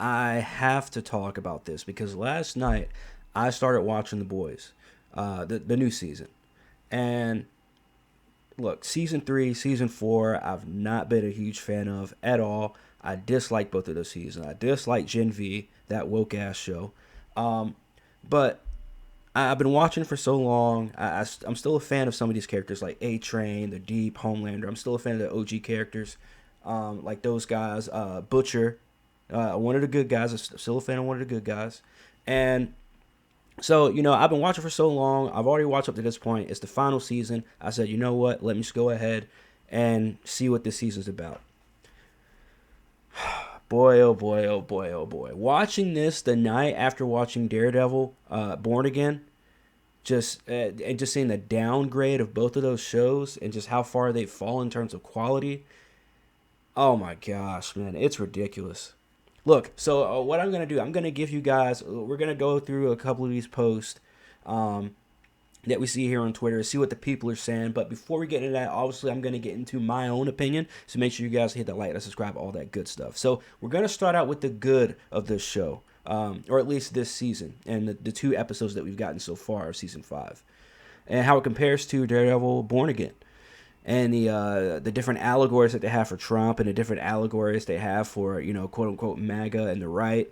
I have to talk about this because last night I started watching The Boys, the new season. And look, season three, season four, I've not been a huge fan of at all. I dislike both of those seasons. I dislike Gen V, that woke ass show. Um, but I've been watching for so long. I'm still a fan of some of these characters like A Train, The Deep, Homelander. I'm still a fan of the OG characters, like those guys. Butcher, one of the good guys. I'm still a fan of one of the good guys. And so, I've been watching for so long. I've already watched up to this point. It's the final season. I said, you know what? Let me just go ahead and see what this season's about. Boy, oh boy, oh boy, oh boy. Watching this the night after watching Daredevil, Born Again, and just seeing the downgrade of both of those shows and just how far they've fallen in terms of quality. Oh my gosh, man, it's ridiculous. Look, so what I'm gonna do, I'm gonna give you guys. We're gonna go through a couple of these posts um, that we see here on Twitter, see what the people are saying. But before we get into that, obviously, I'm gonna get into my own opinion. So make sure you guys hit that like, and subscribe, all that good stuff. So we're gonna start out with the good of this show, or at least this season, and the two episodes that we've gotten so far of season 5, and how it compares to Daredevil Born Again, and the different allegories that they have for Trump and the different allegories they have for quote unquote MAGA and the right,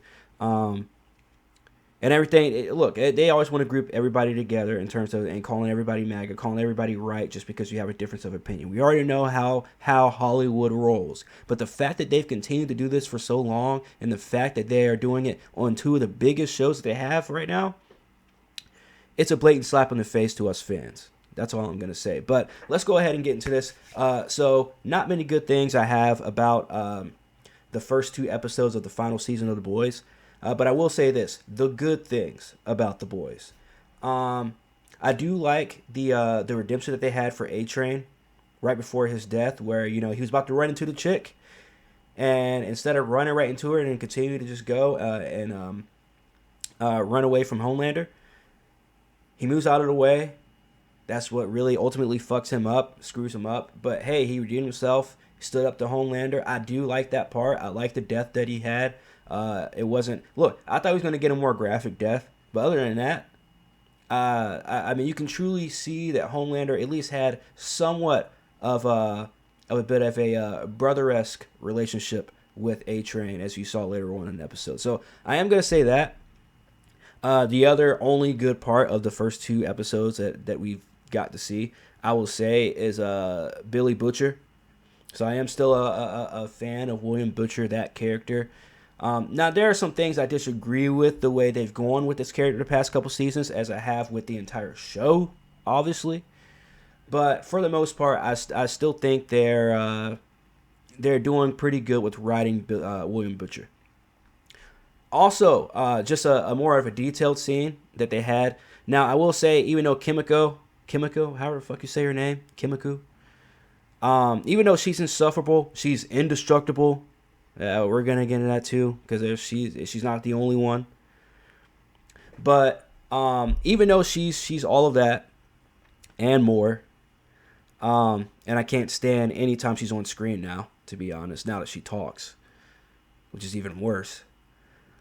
and everything. Look, they always want to group everybody together in terms of and calling everybody MAGA, calling everybody right just because you have a difference of opinion. We already know how Hollywood rolls, but the fact that they've continued to do this for so long, and the fact that they are doing it on two of the biggest shows that they have right now, it's a blatant slap in the face to us fans. That's all I'm going to say. But let's go ahead and get into this. So, not many good things I have about the first two episodes of the final season of The Boys. But I will say this. The good things about The Boys. I do like the redemption that they had for A-Train right before his death, where, he was about to run into the chick. And instead of running right into her and continue to just go and run away from Homelander, he moves out of the way. That's what really ultimately fucks him up, screws him up. But hey, he redeemed himself, stood up to Homelander. I do like that part. I like the death that he had. It wasn't. Look, I thought he was going to get a more graphic death. But other than that, I mean, you can truly see that Homelander at least had somewhat of a bit of a brother-esque relationship with A-Train, as you saw later on in the episode. So I am going to say that. The other only good part of the first two episodes that we've got to see, I will say, is Billy Butcher. So I am still a fan of William Butcher, that character. Now, there are some things I disagree with the way they've gone with this character the past couple seasons, as I have with the entire show, obviously. But for the most part, I still think they're doing pretty good with writing William Butcher. Also, just a more of a detailed scene that they had. Now, I will say, even though Kimiko, however the fuck you say her name, Kimiko, even though she's insufferable, she's indestructible. We're gonna get into that too, because she's not the only one. But even though she's all of that and more, and I can't stand anytime she's on screen now, to be honest, now that she talks, which is even worse.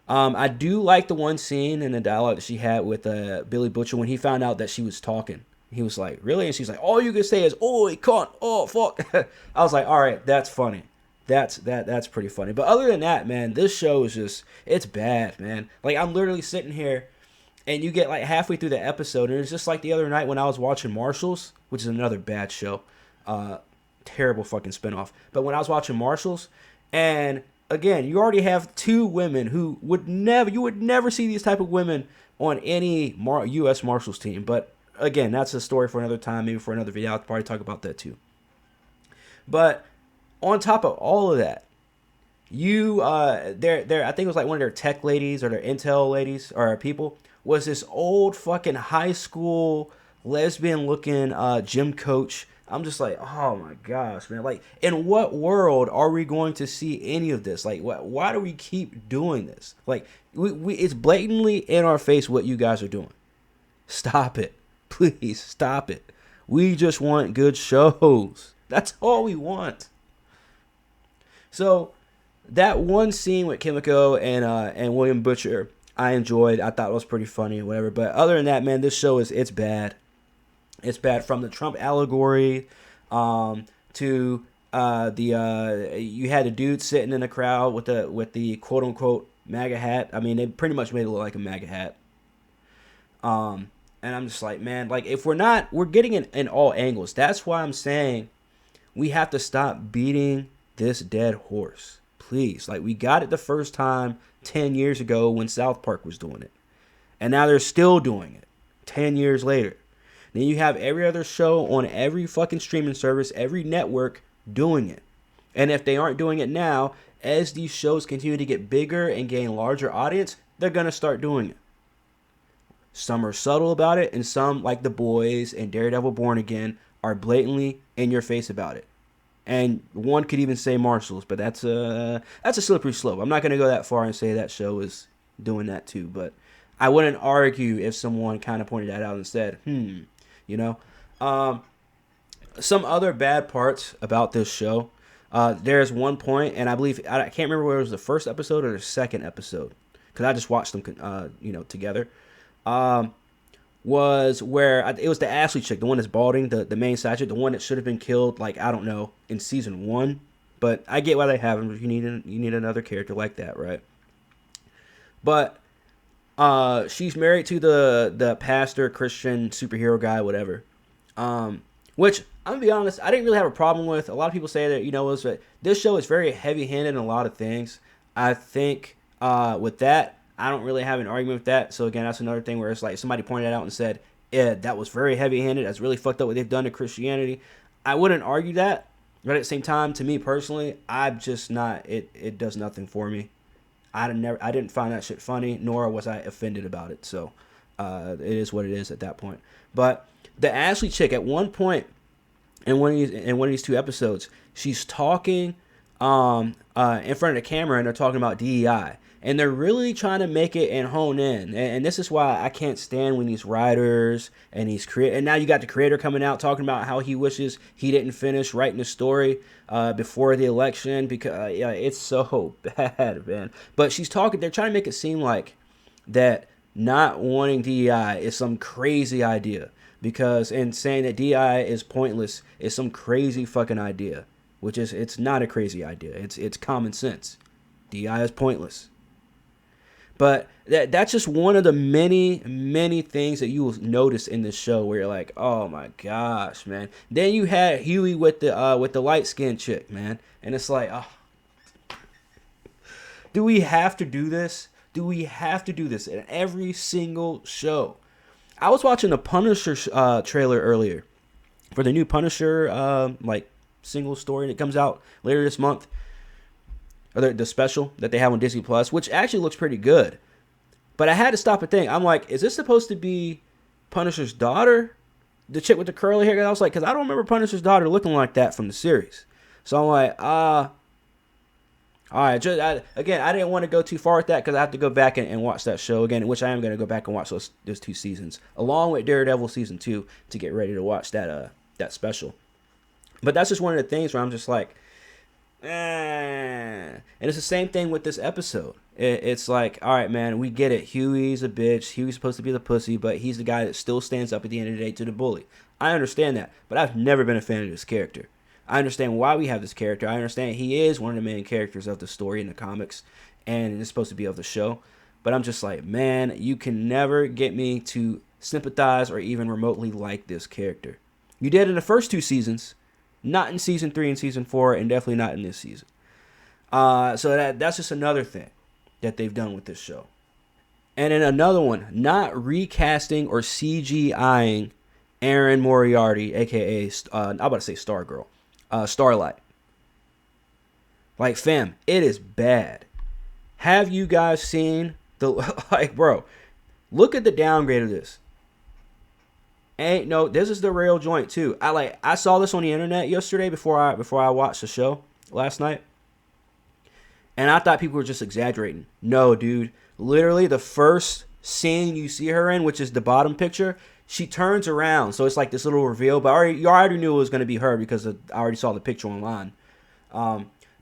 I do like the one scene in the dialogue that she had with Billy Butcher when he found out that she was talking. He was like, really? And she's like, all you can say is, oh, he can't. Oh, fuck. I was like, all right, that's funny. That's pretty funny. But other than that, man, this show is just, it's bad, man. Like, I'm literally sitting here, and you get like halfway through the episode, and it's just like the other night when I was watching Marshals, which is another bad show. Terrible fucking spinoff. But when I was watching Marshals, and again, you already have two women who you would never see these type of women on any U.S. Marshals team. But again, that's a story for another time, maybe for another video. I'll probably talk about that too. But on top of all of that, I think it was like one of their tech ladies or their intel ladies or people was this old fucking high school lesbian looking gym coach. I'm just like, oh my gosh, man. Like, in what world are we going to see any of this? Like, why do we keep doing this? Like, it's blatantly in our face what you guys are doing. Stop it. Please, stop it. We just want good shows. That's all we want. So, that one scene with Kimiko and William Butcher, I enjoyed. I thought it was pretty funny, whatever. But other than that, man, this show it's bad. It's bad from the Trump allegory, to the you had a dude sitting in the crowd with the quote unquote MAGA hat. I mean, they pretty much made it look like a MAGA hat. And I'm just like, man, like if we're getting in all angles. That's why I'm saying we have to stop beating this dead horse. Please. Like, we got it the first time 10 years ago when South Park was doing it. And now they're still doing it 10 years later. Then you have every other show on every fucking streaming service, every network doing it. And if they aren't doing it now, as these shows continue to get bigger and gain larger audience, they're going to start doing it. Some are subtle about it, and some, like The Boys and Daredevil Born Again, are blatantly in your face about it. And one could even say Marshall's, but that's a slippery slope. I'm not going to go that far and say that show is doing that too, but I wouldn't argue if someone kind of pointed that out and said, you know. Some other bad parts about this show. There's one point, and I believe, I can't remember whether it was the first episode or the second episode, because I just watched them, together. Was where it was the Ashley chick, the one that's balding, the main side chick, the one that should have been killed, like, I don't know, in season 1. But I get why they have him. You need another character like that, right? But she's married to the pastor, Christian superhero guy, whatever. Which, I'm gonna be honest, I didn't really have a problem with. A lot of people say that, this show is very heavy-handed in a lot of things. I think with that, I don't really have an argument with that. So again, that's another thing where it's like somebody pointed out and said, yeah, that was very heavy-handed. That's really fucked up what they've done to Christianity. I wouldn't argue that. But at the same time, to me personally, I'm just not, it does nothing for me. I didn't find that shit funny, nor was I offended about it. So it is what it is at that point. But the Ashley chick, at one point in one of these two episodes, she's talking in front of the camera, and they're talking about DEI. And they're really trying to make it and hone in. And this is why I can't stand when these writers and these and now you got the creator coming out talking about how he wishes he didn't finish writing the story before the election, because it's so bad, man. But they're trying to make it seem like that not wanting DEI is some crazy idea, and saying that DEI is pointless is some crazy fucking idea, which is, it's not a crazy idea. It's common sense. DEI is pointless. But that's just one of the many, many things that you will notice in this show where you're like, oh my gosh, man. Then you had Huey with the light-skinned chick, man. And it's like, oh. Do we have to do this? Do we have to do this in every single show? I was watching the Punisher trailer earlier for the new Punisher single story that comes out later this month. Or the special that they have on Disney Plus, which actually looks pretty good. But I had to stop and think. I'm like, is this supposed to be Punisher's daughter? The chick with the curly hair? I was like, because I don't remember Punisher's daughter looking like that from the series. So I'm like, all right. I didn't want to go too far with that because I have to go back and watch that show again, which I am going to go back and watch those 2 seasons, along with Daredevil season 2, to get ready to watch that special. But that's just one of the things where I'm just like, and it's the same thing with this episode. It's like, all right, man, we get it. Huey's a bitch. Huey's supposed to be the pussy, but he's the guy that still stands up at the end of the day to the bully. I understand that, but I've never been a fan of this character. I understand why we have this character. I understand he is one of the main characters of the story in the comics, and it's supposed to be of the show. But I'm just like, man, you can never get me to sympathize or even remotely like this character. You did in the first 2 seasons. Not in season 3 and season 4, and definitely not in this season. So that's just another thing that they've done with this show. And then another one, not recasting or CGIing Erin Moriarty, a.k.a. I'm about to say Stargirl. Starlight. Like, fam, it is bad. Have you guys seen bro, look at the downgrade of this. This is the real joint too. I saw this on the internet yesterday before I watched the show last night. And I thought people were just exaggerating. No, dude. Literally the first scene you see her in, which is the bottom picture, she turns around. So it's like this little reveal, but you already knew it was going to be her because I already saw the picture online.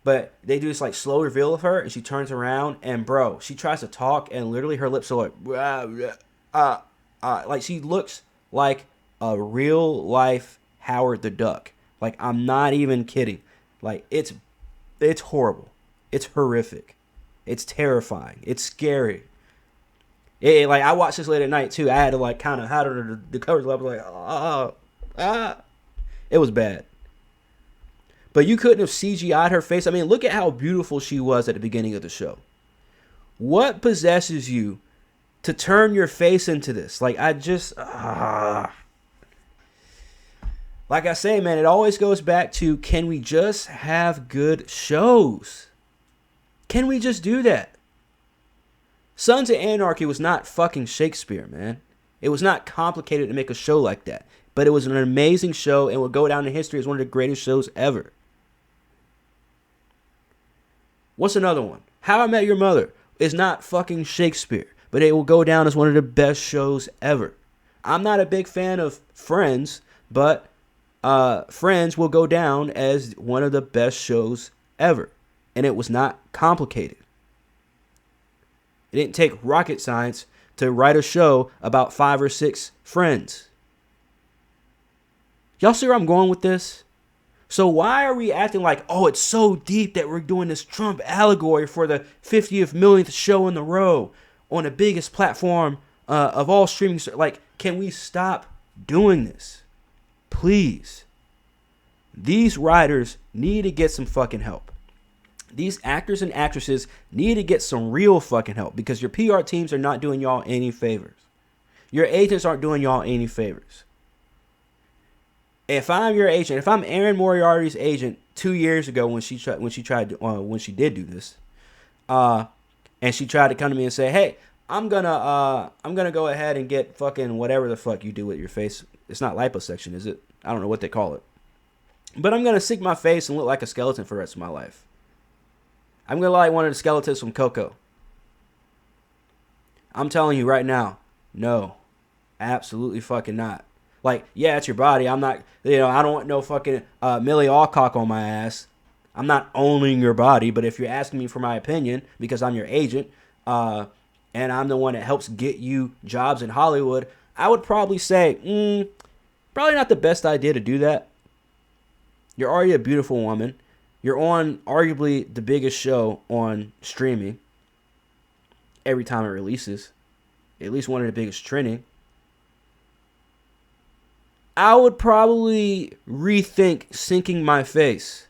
But they do this like slow reveal of her, and she turns around, and bro, she tries to talk, and literally her lips are like she looks like a real life Howard the Duck. Like, I'm not even kidding. Like, it's horrible. It's horrific. It's terrifying. It's scary. Like, I watched this late at night too. I had to like kind of hide under the covers. I was like, it was bad. But you couldn't have CGI'd her face. I mean, look at how beautiful she was at the beginning of the show. What possesses you to turn your face into this? Like, I just... Like I say, man, it always goes back to, can we just have good shows? Can we just do that? Sons of Anarchy was not fucking Shakespeare, man. It was not complicated to make a show like that. But it was an amazing show and will go down in history as one of the greatest shows ever. What's another one? How I Met Your Mother is not fucking Shakespeare, but it will go down as one of the best shows ever. I'm not a big fan of Friends, but Friends will go down as one of the best shows ever. And it was not complicated. It didn't take rocket science to write a show about 5 or 6 friends. Y'all see where I'm going with this? So why are we acting like, oh, it's so deep that we're doing this Trump allegory for the 50th millionth show in a row on the biggest platform of all streaming? Like, can we stop doing this? Please. These writers need to get some fucking help. These actors and actresses need to get some real fucking help, because your PR teams are not doing y'all any favors. Your agents aren't doing y'all any favors. If I'm your agent, if I'm Erin Moriarty's agent 2 years ago when she did do this, and she tried to come to me and say, "Hey, I'm gonna go ahead and get fucking whatever the fuck you do with your face. It's not liposuction, is it? I don't know what they call it. But I'm gonna sink my face and look like a skeleton for the rest of my life. I'm gonna look like one of the skeletons from Coco." I'm telling you right now, no, absolutely fucking not. Like, yeah, it's your body. I'm not, I don't want no fucking Millie Alcock on my ass. I'm not owning your body, but if you're asking me for my opinion, because I'm your agent, and I'm the one that helps get you jobs in Hollywood, I would probably say, probably not the best idea to do that. You're already a beautiful woman. You're on arguably the biggest show on streaming every time it releases. At least one of the biggest trending. I would probably rethink sinking my face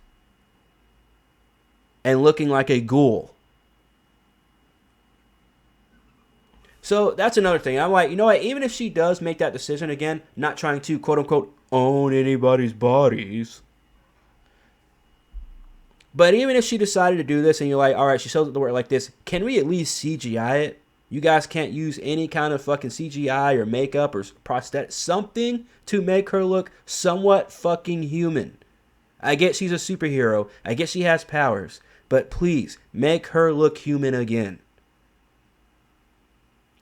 and looking like a ghoul. So that's another thing. I'm like, you know what? Even if she does make that decision again, not trying to quote unquote own anybody's bodies. But even if she decided to do this and you're like, all right, she shows it to work like this, can we at least CGI it? You guys can't use any kind of fucking CGI or makeup or prosthetic, something to make her look somewhat fucking human. I get she's a superhero. I get she has powers. But please, make her look human again.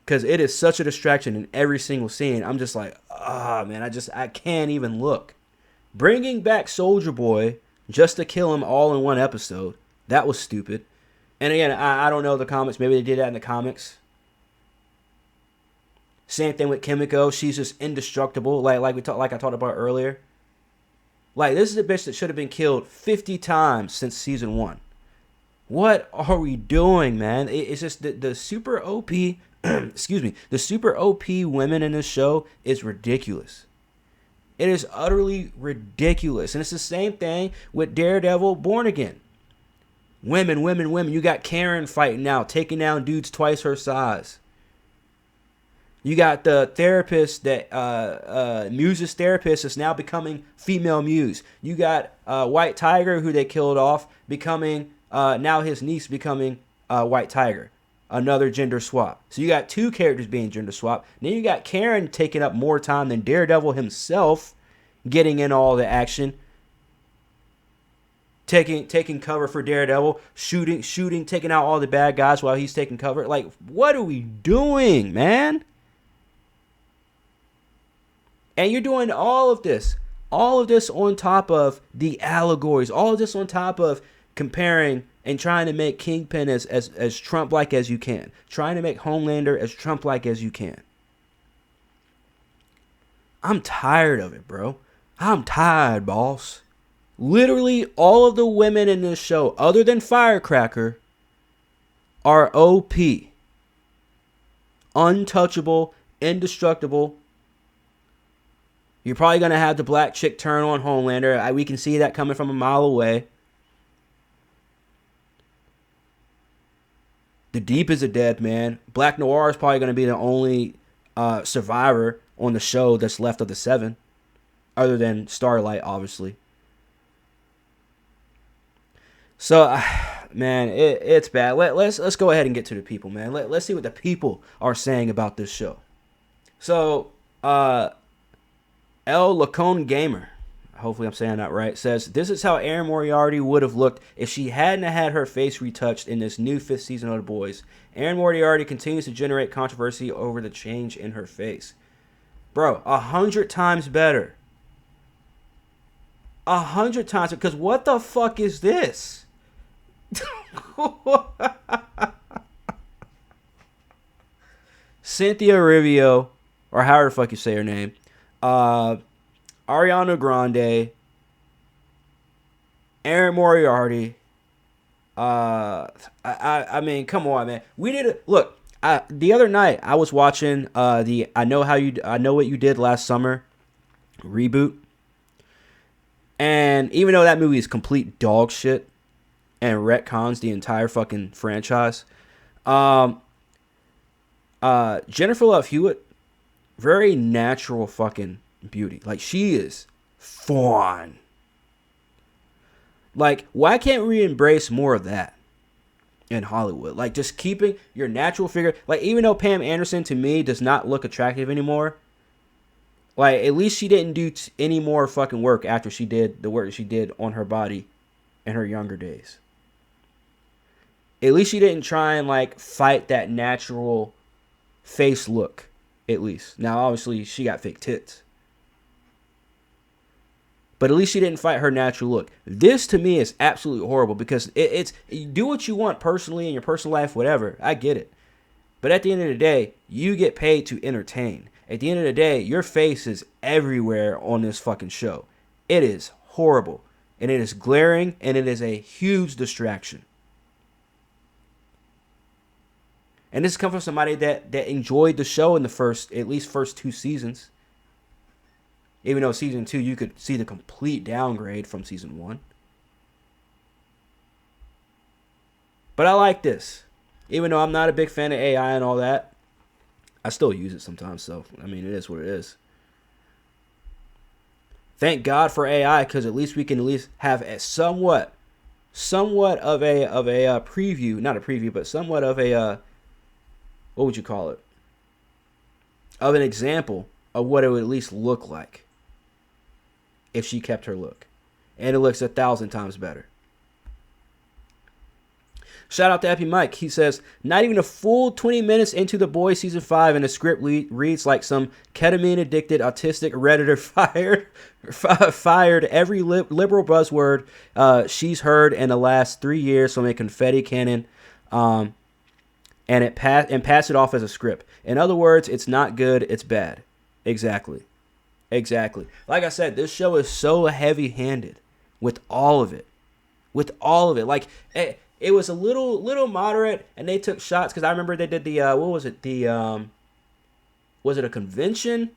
Because it is such a distraction in every single scene. I'm just like, man, I can't even look. Bringing back Soldier Boy just to kill him all in one episode, that was stupid. And again, I don't know the comics. Maybe they did that in the comics. Same thing with Kimiko. She's just indestructible. Like I talked about earlier. Like, this is a bitch that should have been killed 50 times since season 1. What are we doing, man? It's just the super OP, excuse me, the super OP women in this show is ridiculous. It is utterly ridiculous. And it's the same thing with Daredevil Born Again. Women. You got Karen fighting now, taking down dudes twice her size. You got the therapist that Muse's therapist is now becoming female Muse. You got White Tiger, who they killed off, becoming now his niece becoming White Tiger, another gender swap. So you got 2 characters being gender swapped. Then you got Karen taking up more time than Daredevil himself, getting in all the action, taking cover for Daredevil, shooting, taking out all the bad guys while he's taking cover. Like, what are we doing, man? And you're doing all of this on top of the allegories, all of this on top of comparing and trying to make Kingpin as Trump-like as you can. Trying to make Homelander as Trump-like as you can. I'm tired of it, bro. I'm tired, boss. Literally all of the women in this show, other than Firecracker, are OP. Untouchable, indestructible. You're probably going to have the black chick turn on Homelander. We can see that coming from a mile away. The Deep is a dead man. Black Noir is probably going to be the only survivor on the show that's left of the 7. Other than Starlight, obviously. So, man, it's bad. Let's go ahead and get to the people, man. Let's see what the people are saying about this show. So, El Lacone Gamer, hopefully I'm saying that right, says, this is how Erin Moriarty would have looked if she hadn't had her face retouched in this new 5th season of The Boys. Erin Moriarty continues to generate controversy over the change in her face. Bro, 100 times better. 100 times, because what the fuck is this? Cynthia Rivio, or however the fuck you say her name, Ariana Grande, Erin Moriarty. I mean, come on, man. We did it. Look, the other night I was watching the I Know What You Did Last Summer reboot, and even though that movie is complete dog shit and retcons the entire fucking franchise, Jennifer Love Hewitt, very natural fucking beauty. Like, she is fun. Like, why can't we embrace more of that in Hollywood? Like, just keeping your natural figure. Like, even though Pam Anderson to me does not look attractive anymore, like, at least she didn't do any more fucking work after she did the work she did on her body in her younger days. At least she didn't try and, like, fight that natural face look, at least. Now, obviously, she got fake tits. But at least she didn't fight her natural look. This, to me, is absolutely horrible because it's you do what you want personally in your personal life, whatever. I get it. But at the end of the day, you get paid to entertain. At the end of the day, your face is everywhere on this fucking show. It is horrible. And it is glaring, and it is a huge distraction. And this comes from somebody that enjoyed the show in the first 2 seasons. Even though season 2, you could see the complete downgrade from season 1. But I like this. Even though I'm not a big fan of AI and all that, I still use it sometimes. So, I mean, it is what it is. Thank God for AI, because at least we can at least have a somewhat of a preview. Not a preview, but somewhat of a... what would you call it? Of an example of what it would at least look like if she kept her look. And it looks 1,000 times better. Shout out to Epi Mike. He says, not even a full 20 minutes into The Boys Season 5 and the script reads like some ketamine-addicted autistic Redditor fired every liberal buzzword she's heard in the last 3 years from a confetti cannon and pass it off as a script. In other words, it's not good, it's bad. Exactly. Like I said, this show is so heavy-handed with all of it. Like, it was a little moderate, and they took shots, because I remember they did the, what was it? Was it a convention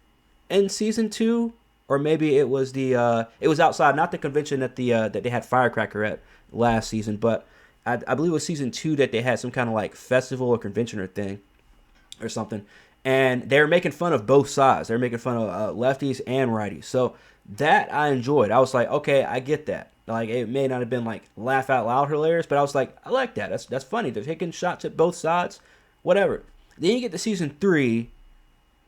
in season 2? Or maybe it was it was outside, not the convention that they had Firecracker at last season, but I believe it was season 2 that they had some kind of like festival or convention or thing or something. And they were making fun of both sides. They were making fun of lefties and righties. So that I enjoyed. I was like, okay, I get that. Like, it may not have been like laugh out loud hilarious, but I was like, I like that. That's funny. They're taking shots at both sides. Whatever. Then you get to season 3,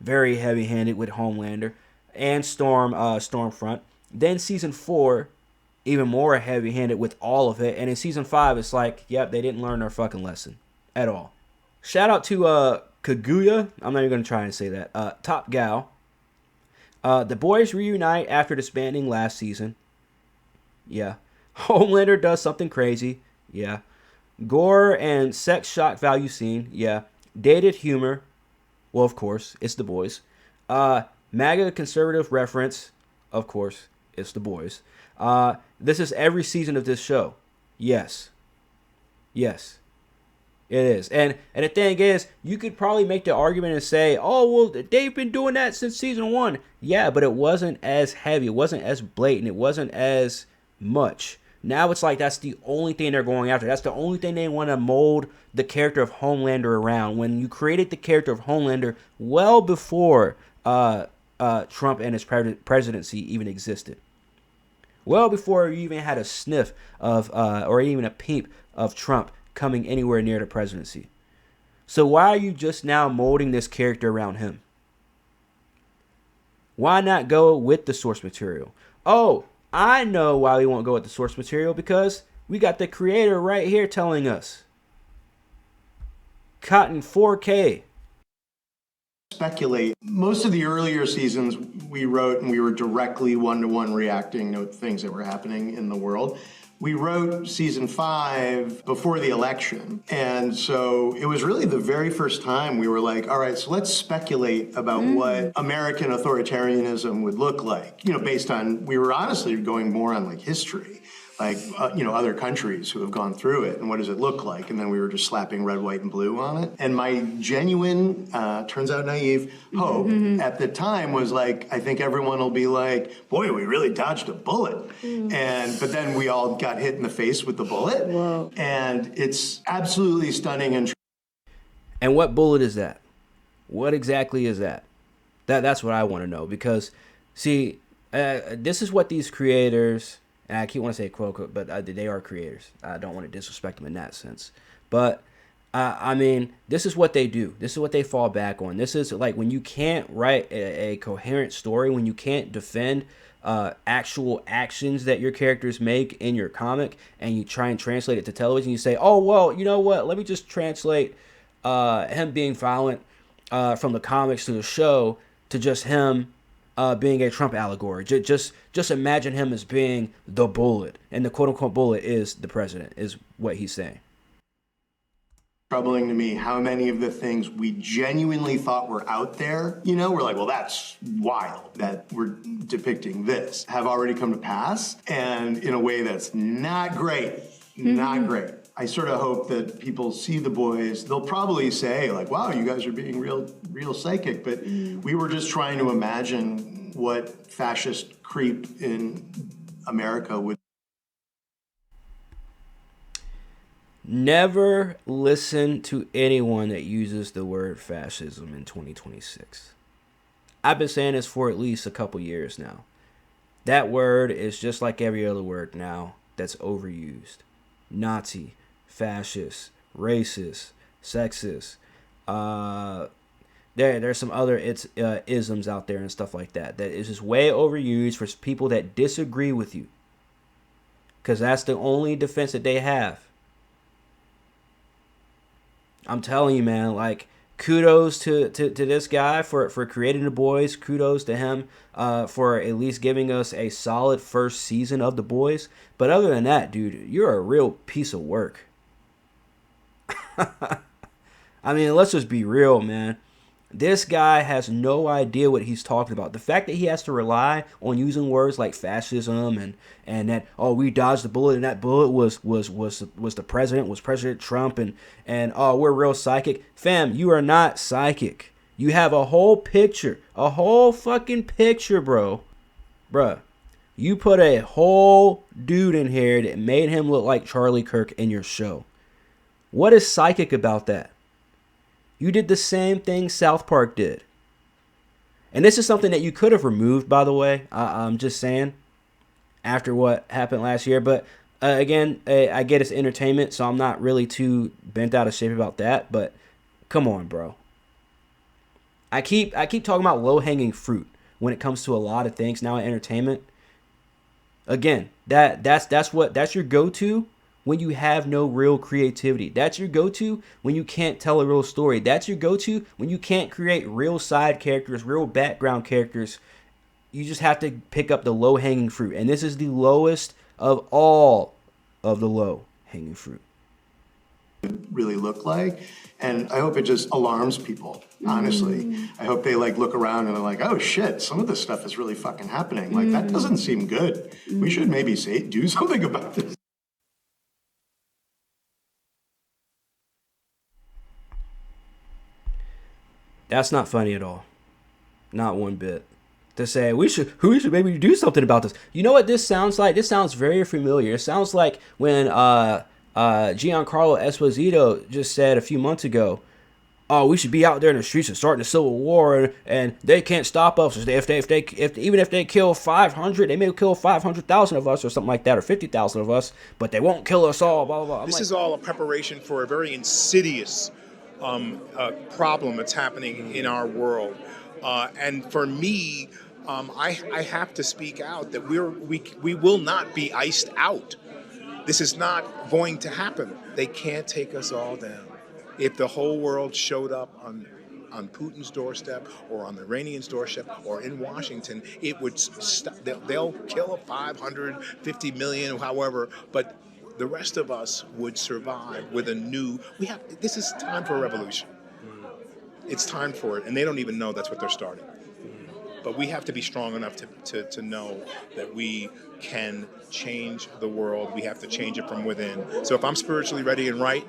very heavy-handed with Homelander and Stormfront. Then season 4, even more heavy-handed with all of it. And in season 5, it's like, yep, they didn't learn their fucking lesson at all. Shout out to Kaguya. I'm not even going to try and say that. Top Gal. The boys reunite after disbanding last season. Yeah. Homelander does something crazy. Yeah. Gore and sex shock value scene. Yeah. Dated humor. Well, of course, it's The Boys. MAGA conservative reference. Of course, it's The Boys. This is every season of this show. Yes. Yes. It is. And the thing is, you could probably make the argument and say, oh, well, they've been doing that since season 1. Yeah, but it wasn't as heavy. It wasn't as blatant. It wasn't as much. Now it's like that's the only thing they're going after. That's the only thing they want to mold the character of Homelander around. When you created the character of Homelander well before Trump and his presidency even existed. Well before you even had a sniff of, or even a peep of Trump coming anywhere near the presidency. So why are you just now molding this character around him? Why not go with the source material? Oh, I know why we won't go with the source material, because we got the creator right here telling us. Cotton 4K. Speculate. Most of the earlier seasons we wrote and we were directly one-to-one reacting to things that were happening in the world. We wrote season 5 before the election. And so it was really the very first time we were like, all right, so let's speculate about what American authoritarianism would look like, based on, we were honestly going more on like history, like, other countries who have gone through it and what does it look like? And then we were just slapping red, white, and blue on it. And my genuine, turns out naive, hope at the time was like, I think everyone will be like, boy, we really dodged a bullet. But then we all got hit in the face with the bullet. Whoa. And it's absolutely stunning. And what bullet is that? What exactly is that? That's what I want to know, because, see, this is what these creators... And I keep wanting to say quote unquote, but they are creators. I don't want to disrespect them in that sense. But I mean, this is what they do. This is what they fall back on. This is like when you can't write a coherent story, when you can't defend actual actions that your characters make in your comic, and you try and translate it to television. You say, oh, well, you know what? Let me just translate him being violent from the comics to the show to just him being a Trump allegory. Just imagine him as being the bullet, and the quote-unquote bullet is the president, is what he's saying. Troubling to me how many of the things we genuinely thought were out there, we're like, well, that's wild that we're depicting this, have already come to pass, and in a way that's not great. Not great. I sort of hope that people see The Boys. They'll probably say, like, wow, you guys are being real psychic. But we were just trying to imagine what fascist creep in America would. Never listen to anyone that uses the word fascism in 2026. I've been saying this for at least a couple years now. That word is just like every other word now that's overused. Nazi, fascist, racist, sexist. There's some other isms out there and stuff like that is just way overused for people that disagree with you, because that's the only defense that they have. I'm telling you, man, like, kudos to this guy for creating The Boys. Kudos to him for at least giving us a solid first season of The Boys. But other than that, dude, you're a real piece of work. I mean, let's just be real, man. This guy has no idea what he's talking about. The fact that he has to rely on using words like fascism and that, oh, we dodged the bullet, and that bullet was the president, was President Trump, and oh, we're real psychic. Fam, you are not psychic. You have a whole picture, a whole fucking picture, bro. Bruh, you put a whole dude in here that made him look like Charlie Kirk in your show. What is psychic about that? You did the same thing South Park did. And this is something that you could have removed, by the way. I'm just saying, after what happened last year. But again, I get it's entertainment, so I'm not really too bent out of shape about that. But come on, bro. I keep talking about low-hanging fruit when it comes to a lot of things now in entertainment. Again, that's your go-to when you have no real creativity. That's your go-to when you can't tell a real story. That's your go-to when you can't create real side characters, real background characters. You just have to pick up the low-hanging fruit. And this is the lowest of all of the low hanging fruit. Really look like, and I hope it just alarms people, honestly. I hope they like look around and they're like, oh shit, some of this stuff is really fucking happening. Like that doesn't seem good. We should maybe do something about this. That's not funny at all. Not one bit. To say we should maybe do something about this. You know what this sounds like? This sounds very familiar. It sounds like when Giancarlo Esposito just said a few months ago, "Oh, we should be out there in the streets and starting a civil war, and they can't stop us. Even if they kill 500, they may kill 500,000 of us or something like that, or 50,000 of us, but they won't kill us all." Blah blah blah. This is all a preparation for a very insidious problem that's happening in our world, and for me. I have to speak out that we will not be iced out. This is not going to happen. They can't take us all down. If the whole world showed up on Putin's doorstep or on the Iranian's doorstep or in Washington, it would stop. They'll kill 550 million, however, but the rest of us would survive with a new. This is time for a revolution. It's time for it, and they don't even know that's what they're starting. But we have to be strong enough to know that we can change the world. We have to change it from within. So if I'm spiritually ready and right,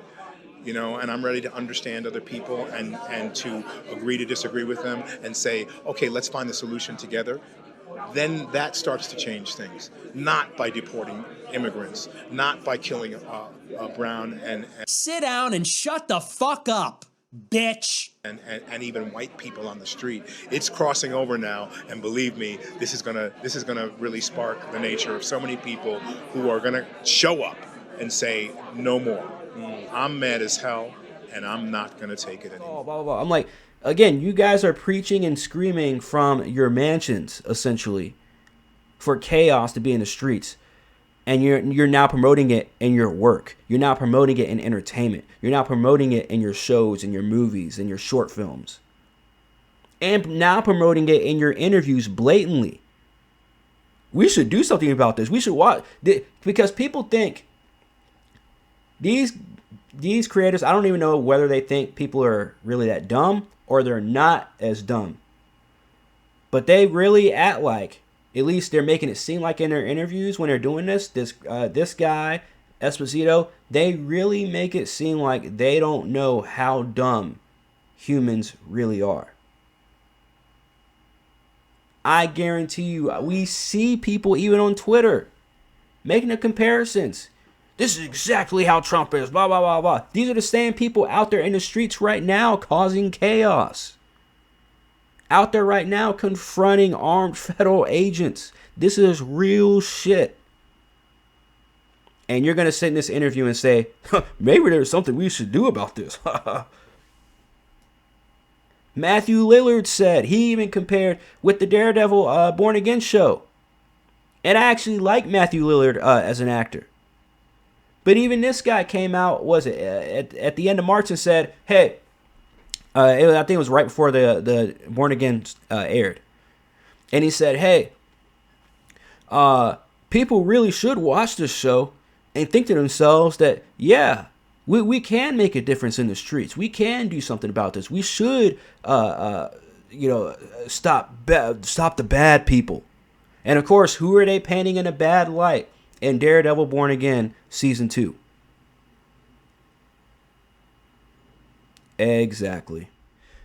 and I'm ready to understand other people and to agree to disagree with them and say, okay, let's find the solution together, then that starts to change things. Not by deporting immigrants, not by killing brown and sit down and shut the fuck up, bitch. And even white people on the street. It's crossing over now, and believe me, this is gonna really spark the nature of so many people who are gonna show up and say no more. I'm mad as hell, and I'm not gonna take it anymore. Blah, blah, blah. I'm like, again, you guys are preaching and screaming from your mansions essentially for chaos to be in the streets. And you're now promoting it in your work. You're now promoting it in entertainment. You're now promoting it in your shows and your movies and your short films. And now promoting it in your interviews blatantly. We should do something about this. We should watch. Because people think these creators, I don't even know whether they think people are really that dumb or they're not as dumb. But they really act like, at least they're making it seem like in their interviews when they're doing this guy, Esposito, they really make it seem like they don't know how dumb humans really are. I guarantee you, we see people even on Twitter making the comparisons. This is exactly how Trump is, blah, blah, blah, blah. These are the same people out there in the streets right now causing chaos. Out there right now confronting armed federal agents. This is real shit. And you're going to sit in this interview and say, maybe there's something we should do about this. Matthew Lillard said, he even compared with the Daredevil Born Again show. And I actually like Matthew Lillard as an actor. But even this guy came out, at the end of March and said, hey, I think it was right before the Born Again aired. And he said, hey, people really should watch this show and think to themselves that, yeah, we can make a difference in the streets. We can do something about this. We should, stop the bad people. And of course, who are they painting in a bad light in Daredevil Born Again Season 2? Exactly.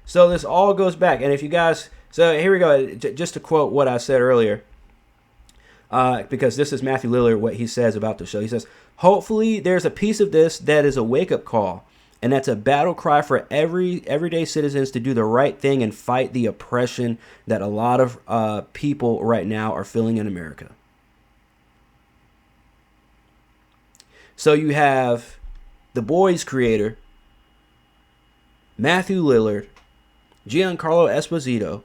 So this all goes back. And if you guys... So here we go. Just to quote what I said earlier. Because this is Matthew Lillard, what he says about the show. He says, hopefully there's a piece of this that is a wake-up call. And that's a battle cry for everyday citizens to do the right thing and fight the oppression that a lot of people right now are feeling in America. So you have The Boys creator, Matthew Lillard, Giancarlo Esposito,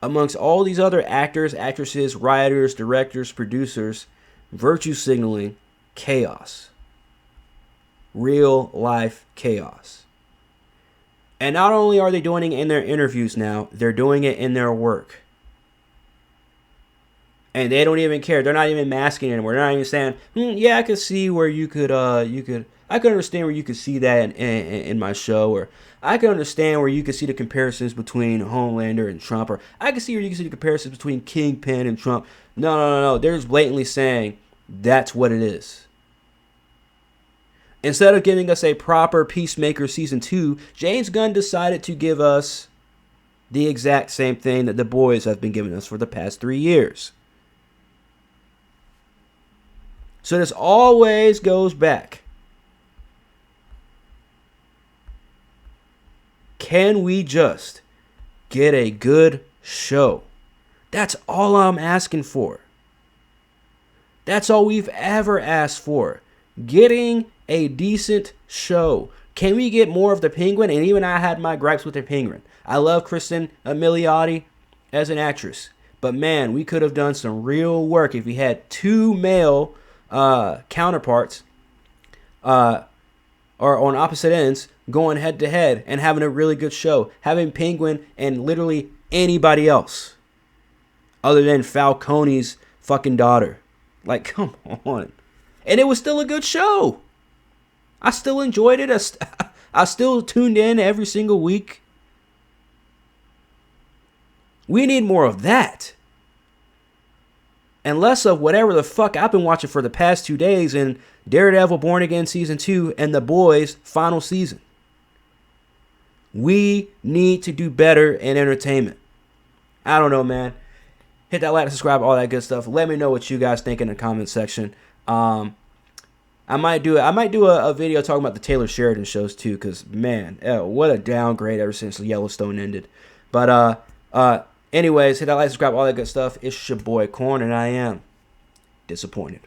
amongst all these other actors, actresses, writers, directors, producers, virtue signaling chaos. Real life chaos. And not only are they doing it in their interviews now, they're doing it in their work. And they don't even care. They're not even masking anymore. They're not even saying, yeah, I could see where I could understand where you could see that in my show, or I could understand where you could see the comparisons between Homelander and Trump, or I could see where you could see the comparisons between Kingpin and Trump. No. They're just blatantly saying that's what it is. Instead of giving us a proper Peacemaker Season 2, James Gunn decided to give us the exact same thing that the boys have been giving us for the past 3 years. So this always goes back. Can we just get a good show? That's all I'm asking for. That's all we've ever asked for. Getting a decent show. Can we get more of the Penguin? And even I had my gripes with the Penguin. I love Kristen Milioti as an actress. But man, we could have done some real work if we had 2 male counterparts or on opposite ends going head to head and having a really good show. Having Penguin and literally anybody else other than Falcone's fucking daughter. Like, come on. And it was still a good show. I still enjoyed it. I still tuned in every single week. We need more of that. And less of whatever the fuck I've been watching for the past 2 days in Daredevil Born Again Season 2 and The Boys final season. We need to do better in entertainment. I don't know, man. Hit that like, subscribe, all that good stuff. Let me know what you guys think in the comment section. I might do a video talking about the Taylor Sheridan shows too, because man, what a downgrade ever since Yellowstone ended. But anyways, hit that like, subscribe, all that good stuff. It's your boy Corn, and I am disappointed.